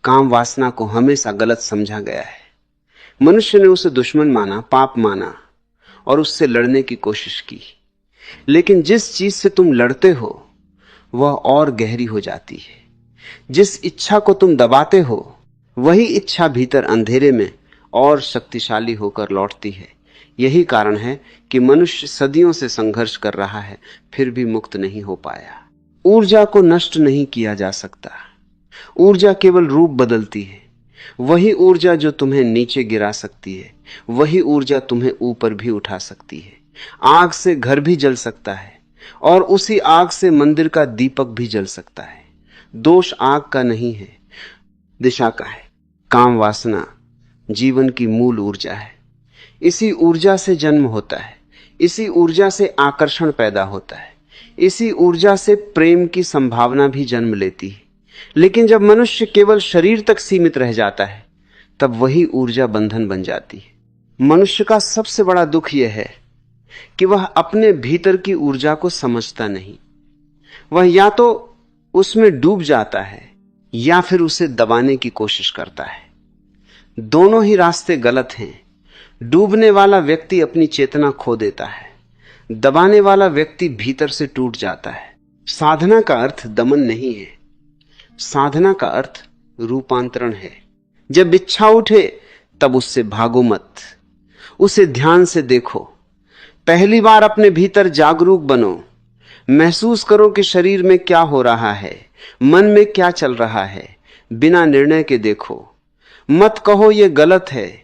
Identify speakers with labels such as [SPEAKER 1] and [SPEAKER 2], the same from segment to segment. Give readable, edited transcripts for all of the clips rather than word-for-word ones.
[SPEAKER 1] काम वासना को हमेशा गलत समझा गया है। मनुष्य ने उसे दुश्मन माना, पाप माना और उससे लड़ने की कोशिश की। लेकिन जिस चीज से तुम लड़ते हो वह और गहरी हो जाती है। जिस इच्छा को तुम दबाते हो वही इच्छा भीतर अंधेरे में और शक्तिशाली होकर लौटती है। यही कारण है कि मनुष्य सदियों से संघर्ष कर रहा है, फिर भी मुक्त नहीं हो पाया। ऊर्जा को नष्ट नहीं किया जा सकता। ऊर्जा केवल रूप बदलती है। वही ऊर्जा जो तुम्हें नीचे गिरा सकती है, वही ऊर्जा तुम्हें ऊपर भी उठा सकती है। आग से घर भी जल सकता है और उसी आग से मंदिर का दीपक भी जल सकता है। दोष आग का नहीं है, दिशा का है। काम वासना जीवन की मूल ऊर्जा है। इसी ऊर्जा से जन्म होता है, इसी ऊर्जा से आकर्षण पैदा होता है, इसी ऊर्जा से प्रेम की संभावना भी जन्म लेती है। लेकिन जब मनुष्य केवल शरीर तक सीमित रह जाता है तब वही ऊर्जा बंधन बन जाती है। मनुष्य का सबसे बड़ा दुख यह है कि वह अपने भीतर की ऊर्जा को समझता नहीं। वह या तो उसमें डूब जाता है या फिर उसे दबाने की कोशिश करता है। दोनों ही रास्ते गलत हैं। डूबने वाला व्यक्ति अपनी चेतना खो देता है, दबाने वाला व्यक्ति भीतर से टूट जाता है। साधना का अर्थ दमन नहीं है, साधना का अर्थ रूपांतरण है। जब इच्छा उठे तब उससे भागो मत, उसे ध्यान से देखो। पहली बार अपने भीतर जागरूक बनो। महसूस करो कि शरीर में क्या हो रहा है, मन में क्या चल रहा है। बिना निर्णय के देखो। मत कहो यह गलत है,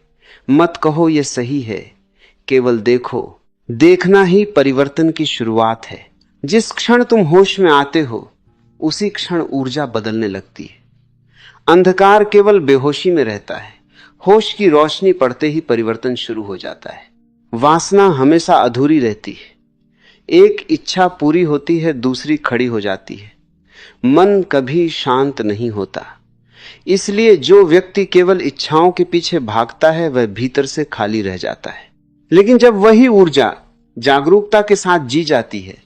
[SPEAKER 1] मत कहो यह सही है, केवल देखो। देखना ही परिवर्तन की शुरुआत है। जिस क्षण तुम होश में आते हो उसी क्षण ऊर्जा बदलने लगती है। अंधकार केवल बेहोशी में रहता है, होश की रोशनी पड़ते ही परिवर्तन शुरू हो जाता है। वासना हमेशा अधूरी रहती है। एक इच्छा पूरी होती है, दूसरी खड़ी हो जाती है। मन कभी शांत नहीं होता। इसलिए जो व्यक्ति केवल इच्छाओं के पीछे भागता है वह भीतर से खाली रह जाता है। लेकिन जब वही ऊर्जा जागरूकता के साथ जी जाती है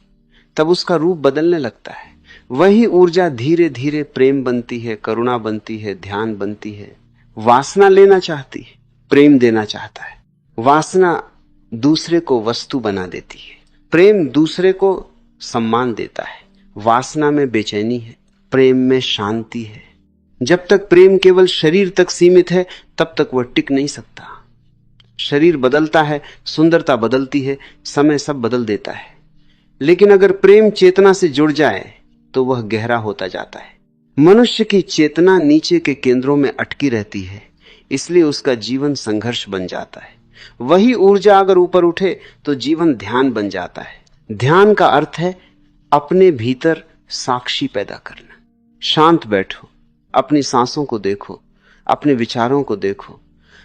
[SPEAKER 1] तब उसका रूप बदलने लगता है। वही ऊर्जा धीरे धीरे प्रेम बनती है, करुणा बनती है, ध्यान बनती है। वासना लेना चाहती है, प्रेम देना चाहता है। वासना दूसरे को वस्तु बना देती है, प्रेम दूसरे को सम्मान देता है। वासना में बेचैनी है, प्रेम में शांति है। जब तक प्रेम केवल शरीर तक सीमित है तब तक वह टिक नहीं सकता। शरीर बदलता है, सुंदरता बदलती है, समय सब बदल देता है। लेकिन अगर प्रेम चेतना से जुड़ जाए तो वह गहरा होता जाता है। मनुष्य की चेतना नीचे के केंद्रों में अटकी रहती है, इसलिए उसका जीवन संघर्ष बन जाता है। वही ऊर्जा अगर ऊपर उठे तो जीवन ध्यान बन जाता है। ध्यान का अर्थ है अपने भीतर साक्षी पैदा करना। शांत बैठो, अपनी सांसों को देखो, अपने विचारों को देखो,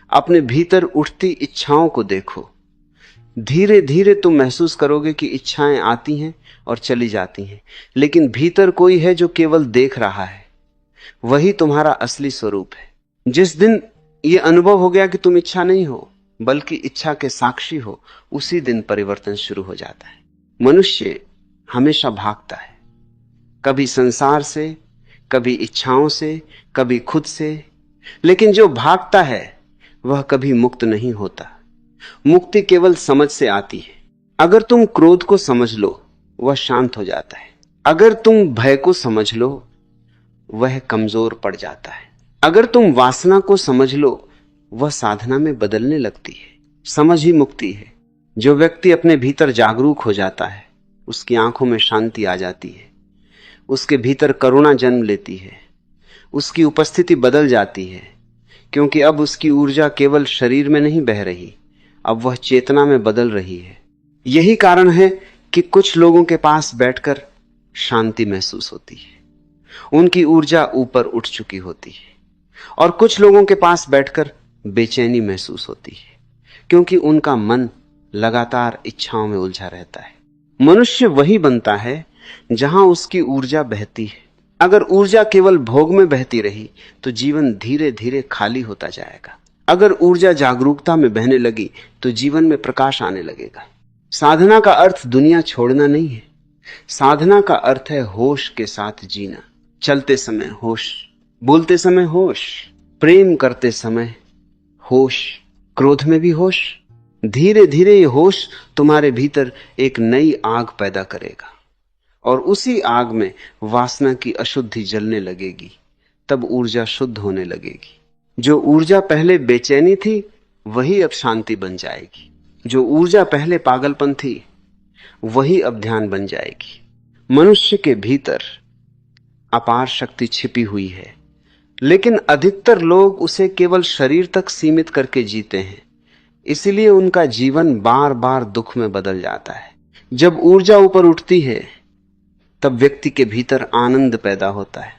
[SPEAKER 1] अपने भीतर उठती इच्छाओं को देखो। धीरे धीरे तुम महसूस करोगे कि इच्छाएं आती हैं और चली जाती हैं, लेकिन भीतर कोई है जो केवल देख रहा है। वही तुम्हारा असली स्वरूप है। जिस दिन यह अनुभव हो गया कि तुम इच्छा नहीं हो बल्कि इच्छा के साक्षी हो, उसी दिन परिवर्तन शुरू हो जाता है। मनुष्य हमेशा भागता है, कभी संसार से, कभी इच्छाओं से, कभी खुद से। लेकिन जो भागता है वह कभी मुक्त नहीं होता। मुक्ति केवल समझ से आती है। अगर तुम क्रोध को समझ लो वह शांत हो जाता है। अगर तुम भय को समझ लो वह कमजोर पड़ जाता है। अगर तुम वासना को समझ लो वह साधना में बदलने लगती है। समझ ही मुक्ति है। जो व्यक्ति अपने भीतर जागरूक हो जाता है उसकी आंखों में शांति आ जाती है, उसके भीतर करुणा जन्म लेती है, उसकी उपस्थिति बदल जाती है, क्योंकि अब उसकी ऊर्जा केवल शरीर में नहीं बह रही, अब वह चेतना में बदल रही है। यही कारण है कि कुछ लोगों के पास बैठकर शांति महसूस होती है, उनकी ऊर्जा ऊपर उठ चुकी होती है, और कुछ लोगों के पास बैठकर बेचैनी महसूस होती है, क्योंकि उनका मन लगातार इच्छाओं में उलझा रहता है। मनुष्य वही बनता है जहां उसकी ऊर्जा बहती है। अगर ऊर्जा केवल भोग में बहती रही तो जीवन धीरे धीरे खाली होता जाएगा। अगर ऊर्जा जागरूकता में बहने लगी तो जीवन में प्रकाश आने लगेगा। साधना का अर्थ दुनिया छोड़ना नहीं है। साधना का अर्थ है होश के साथ जीना। चलते समय होश बोलते समय होश, प्रेम करते समय होश, क्रोध में भी होश। धीरे धीरे ये होश तुम्हारे भीतर एक नई आग पैदा करेगा और उसी आग में वासना की अशुद्धि जलने लगेगी। तब ऊर्जा शुद्ध होने लगेगी। जो ऊर्जा पहले बेचैनी थी वही अब शांति बन जाएगी। जो ऊर्जा पहले पागलपन थी वही अब ध्यान बन जाएगी। मनुष्य के भीतर अपार शक्ति छिपी हुई है, लेकिन अधिकतर लोग उसे केवल शरीर तक सीमित करके जीते हैं। इसलिए उनका जीवन बार बार दुख में बदल जाता है। जब ऊर्जा ऊपर उठती है तब व्यक्ति के भीतर आनंद पैदा होता है,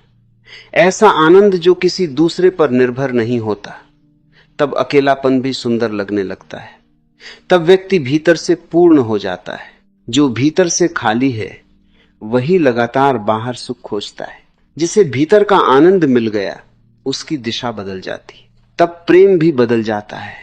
[SPEAKER 1] ऐसा आनंद जो किसी दूसरे पर निर्भर नहीं होता। तब अकेलापन भी सुंदर लगने लगता है। तब व्यक्ति भीतर से पूर्ण हो जाता है। जो भीतर से खाली है वही लगातार बाहर सुख खोजता है। जिसे भीतर का आनंद मिल गया उसकी दिशा बदल जाती। तब प्रेम भी बदल जाता है।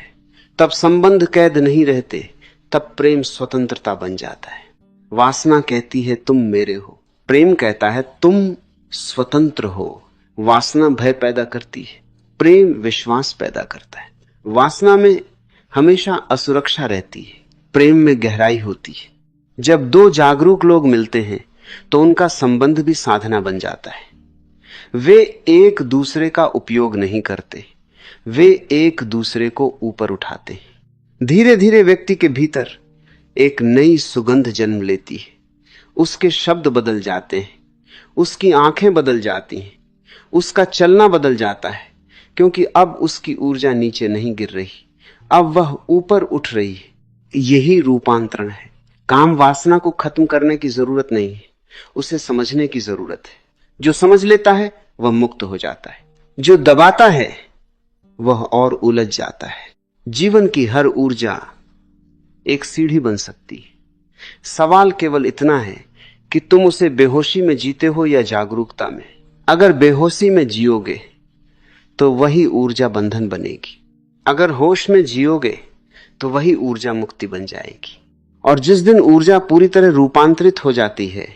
[SPEAKER 1] तब संबंध कैद नहीं रहते, तब प्रेम स्वतंत्रता बन जाता है। वासना कहती है तुम मेरे हो, प्रेम कहता है तुम स्वतंत्र हो। वासना भय पैदा करती है, प्रेम विश्वास पैदा करता है। वासना में हमेशा असुरक्षा रहती है, प्रेम में गहराई होती है। जब दो जागरूक लोग मिलते हैं तो उनका संबंध भी साधना बन जाता है। वे एक दूसरे का उपयोग नहीं करते, वे एक दूसरे को ऊपर उठाते हैं। धीरे धीरे व्यक्ति के भीतर एक नई सुगंध जन्म लेती है। उसके शब्द बदल जाते हैं, उसकी आंखें बदल जाती हैं, उसका चलना बदल जाता है, क्योंकि अब उसकी ऊर्जा नीचे नहीं गिर रही, अब वह ऊपर उठ रही है। यही रूपांतरण है। काम वासना को खत्म करने की जरूरत नहीं है, उसे समझने की जरूरत है। जो समझ लेता है वह मुक्त हो जाता है, जो दबाता है वह और उलझ जाता है। जीवन की हर ऊर्जा एक सीढ़ी बन सकती है। सवाल केवल इतना है कि तुम उसे बेहोशी में जीते हो या जागरूकता में। अगर बेहोशी में जियोगे तो वही ऊर्जा बंधन बनेगी, अगर होश में जियोगे तो वही ऊर्जा मुक्ति बन जाएगी। और जिस दिन ऊर्जा पूरी तरह रूपांतरित हो जाती है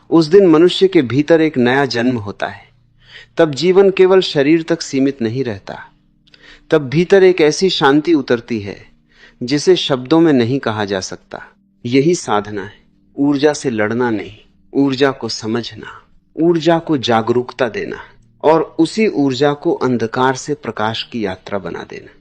[SPEAKER 1] उस दिन मनुष्य के भीतर एक नया जन्म होता है। तब जीवन केवल शरीर तक सीमित नहीं रहता, तब भीतर एक ऐसी शांति उतरती है जिसे शब्दों में नहीं कहा जा सकता। यही साधना है, ऊर्जा से लड़ना नहीं, ऊर्जा को समझना, ऊर्जा को जागरूकता देना और उसी ऊर्जा को अंधकार से प्रकाश की यात्रा बना देना।